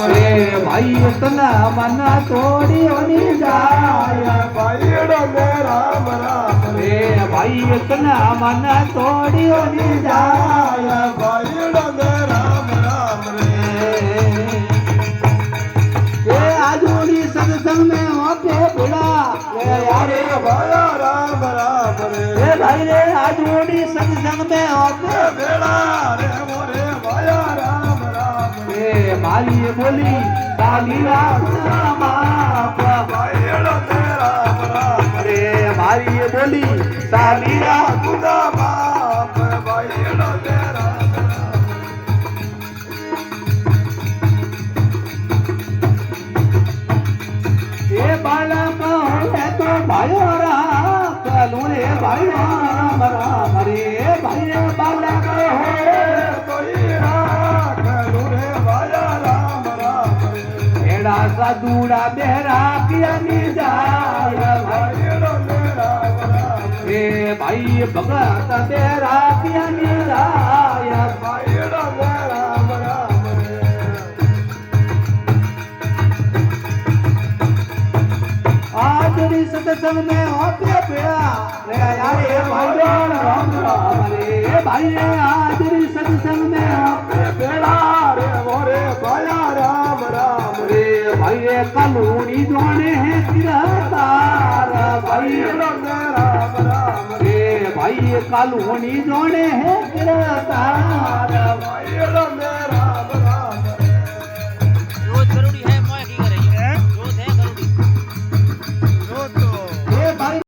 रे भाई इतना मना थोड़ी होनी जाए भाई राम राम रे भाई इतना मना थोड़ी होनी जाए भाई राम राम रे आजोड़ी सत्संग में होके बुला रे यारे भाया राम रे भाई रे आजोड़ी सत्संग में होके बेड़ा रे मोरे भाया राम रे मारी बोली काली राम भाई राम रे मारी बोली साली राम खुदा बाप भाई राम ये बाला है तो भाई राम कलू रे भाई राम राम रे भाई बाला है एड़ा साधुड़ा बेरा किया जाय रे भाई भगत बेरा किया जाय आज री सत्संग में होके बेड़ा रे यारे भाई राम राम रे भाई आज री सत्संग में होके बेड़ा रे मोरे भाया राम राम रे भाई कलूनी जोड़े हैं गिरफ्तार भाई राम राम रे भाई कलूनी जोड़े हैं गिरफ्तार भाई राम